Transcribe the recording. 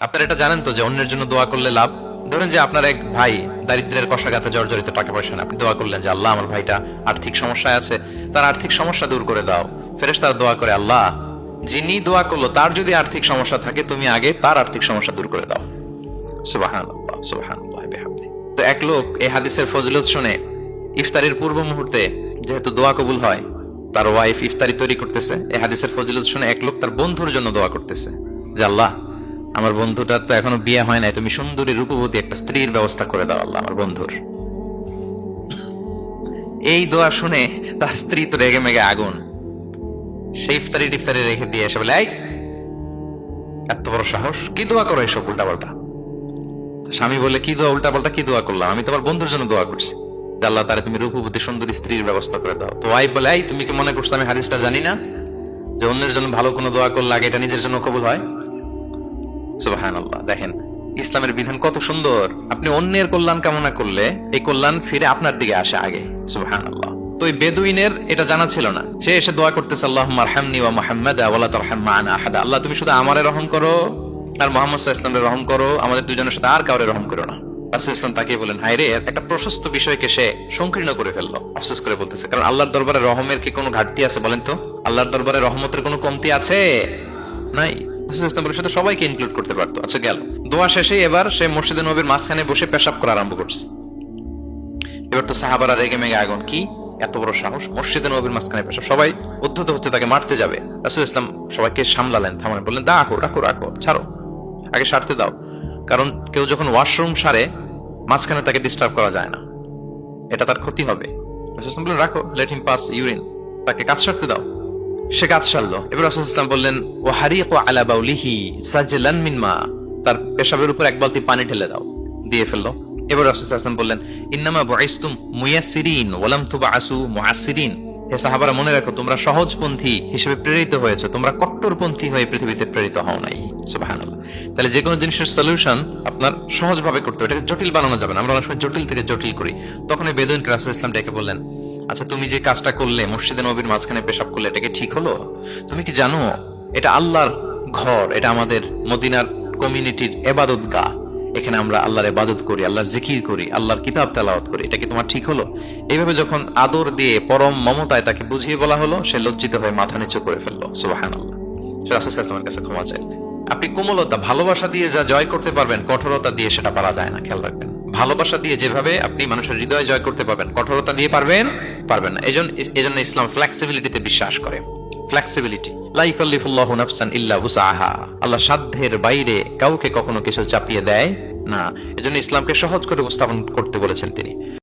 আপনারা এটা জানেন তো যে অন্যের জন্য দোয়া করলে লাভ? ধরেন যে আপনার এক ভাই দারিদ্র্যের কষাঘাতে জর্জরিত, টাকা পয়সা না, আপনি দোয়া করলেন যে আল্লাহ আমার ভাইটা আর্থিক সমস্যায় আছে, তার আর্থিক সমস্যা দূর করে দাও। ফেরেশতারা দোয়া করে, আল্লাহ যিনি দোয়া করলো তার যদি আর্থিক সমস্যা থাকে তুমি আগে তার আর্থিক সমস্যা দূর করে দাও। সুবহানাল্লাহ সুবহানাল্লাহ বিহামদি। তো এক লোক এই হাদিসের ফজিলত শুনে ইফতারির পূর্ব মুহূর্তে, যেহেতু দোয়া কবুল হয়, তার ওয়াইফ ইফতারি তৈরি করতেছে, এই হাদিসের ফজিলত শুনে এক লোক তার বন্ধুর জন্য দোয়া করতেছে যে আল্লাহ আমার বন্ধুটার তো এখনো বিয়ে হয় নাই, তুমি সুন্দরী রূপবতী একটা স্ত্রীর ব্যবস্থা করে দাও আল্লাহ আমার বন্ধুর। এই দোয়া শুনে তার স্ত্রী তো রেগে মেগে আগুন, সেই ইফতারি টিফতারি রেখে দিয়ে এসে বলে, এই এত বড় সাহস, কি দোয়া করো এসব উল্টা পাল্টা? স্বামী বলে, কি দোয়া উল্টা পাল্টা, কি দোয়া করলাম? আমি তোমার বন্ধুর জন্য দোয়া করছি যে আল্লাহ তারে তুমি রূপবতী সুন্দরী স্ত্রীর ব্যবস্থা করে দাও। তো ওয়াইফ বলে, এই তুমি কি মনে করছো আমি হাদিসটা জানি না যে অন্যের জন্য ভালো কোনো দোয়া করলে আগে এটা নিজের জন্য কবুল হয়? সুবহানাল্লাহ। দেখেন ইসলামের বিধান কত সুন্দর। আপনি অন্যের কল্যাণ কামনা করলে এই কল্যাণ ফিরে আপনার দিকে আসে আগে। সুবহানাল্লাহ। তো এই বেদুইনের এটা জানা ছিল না, সে এসে দোয়া করতেছে, আল্লাহুম্মা আরহামনি ওয়া মুহাম্মাদা ওয়া লা তারহাম মা'ানা আহাদা। আল্লাহ তুমি শুধু আমারে রহম করো আর মুহাম্মদ সাল্লাল্লাহু আলাইহি ওয়াসাল্লামের রহম করো, আমাদের দুজনের সাথে আর কাউরে রহম করো না। রাসূল ইসলাম তাকিয়ে বলেন, হায় রে, একটা প্রশস্ত বিষয়কে সে সংকীর্ণ করে ফেললো। আফসোস করে বলতেছে, কারণ আল্লাহর দরবারে রহমের কি কোনো ঘাটতি আছে বলেন তো? আল্লাহর দরবারে রহমতের কোনো কমতি আছে? নাই। সাথে সবাইকে ইনক্লুড করতে পারতো। আচ্ছা গেল, দোয়া শেষে এবার সে মসজিদে নববীর মাঝখানে বসে পেশাব করা আরম্ভ করছে। এবার তো সাহাবারা রেগে মেগে আগুন, কি এত বড় সাহস, মসজিদে নববীর মাঝখানে পেশাব! সবাই উদ্ধত হচ্ছে, তাকে মারতে যাবে। রাসূল ইসলাম সবাইকে সামলালেন, থামালেন, বললেন, রাখো রাখো রাখো, ছাড়ো, আগে সারতে দাও। কারণ কেউ যখন ওয়াশরুম সারে মাঝখানে তাকে ডিস্টার্ব করা যায় না, এটা তার ক্ষতি হবে। রাসূল ইসলাম বললেন, রাখো, লেট হিম পাস ইউরিন, তাকে কাজ সারতে দাও। সে কাজ সারলো। এবার রাসূল ইসলাম বললেন, ও হারিকু আলা বাউলিহি সাজলান মিন মা, তার পেশাবের উপর এক বালতি পানি ঢেলে দাও, দিয়ে ফেললো। এবার রাসূল ইসলাম বললেন, ইন্নামা বুইসতুম মুয়াসসিরিন ওয়া লাম তুবআসু মুআসসিরিন। হে সাহাবারা, মনে রাখো তোমরা সহজপন্থী হিসেবে প্রেরিত হয়েছে, তোমরা কট্টরপন্থী হয়ে পৃথিবীতে প্রেরিত হও নাই। সুবহানাল্লাহ। তাহলে যে কোনো জিনিসের সলিউশন আপনার সহজভাবে করতে হবে, এটাকে জটিল বানানো যাবে না। আমরা অনেক সময় জটিল থেকে জটিল করি। তখন এই বেদুইনকে রাসূল ইসলাম ডেকে বললেন, আচ্ছা তুমি যে কাজটা করলে, মসজিদে নববীর মাঝখানে পেশাব করলে, এটা কি ঠিক হলো? তুমি কি জানো এটা আল্লাহর ঘর, এটা আমাদের মদিনার কমিউনিটির ইবাদতগাহ, এখানে আমরা আল্লাহর ইবাদত করি, আল্লাহর জিকির করি, আল্লাহর কিতাব তেলাওয়াত করি, এটা কি তোমার ঠিক হলো? এইভাবে যখন আদর দিয়ে পরম মমতায় তাকে বুঝিয়ে বলা হলো, সে লজ্জিত হয়ে মাথা নিচু করে ফেললো। সুবহানাল্লাহ। রাসূল সাল্লাল্লাহু আলাইহি ওয়াসাল্লামের কাছে ক্ষমা চাই। আপনি কোমলতা, ভালোবাসা দিয়ে যা জয় করতে পারবেন, কঠোরতা দিয়ে সেটা পারা যায় না, খেয়াল রাখবেন। ভালোবাসা দিয়ে যেভাবে আপনি মানুষের হৃদয় জয় করতে পারবেন, কঠোরতা দিয়ে পারবেন না। এজন্য ইসলাম ফ্লেক্সিবিলিটিতে বিশ্বাস করে। ফ্লেক্সিবিলিটি, লা ইউকাল্লিফুল্লাহু নাফসান ইল্লা উসআহা। আল্লাহ সাধ্যের বাইরে কাউকে কখনো কিছু চাপিয়ে দেয় না। এজন্য ইসলামকে সহজ করে উপস্থাপন করতে বলেছেন তিনি।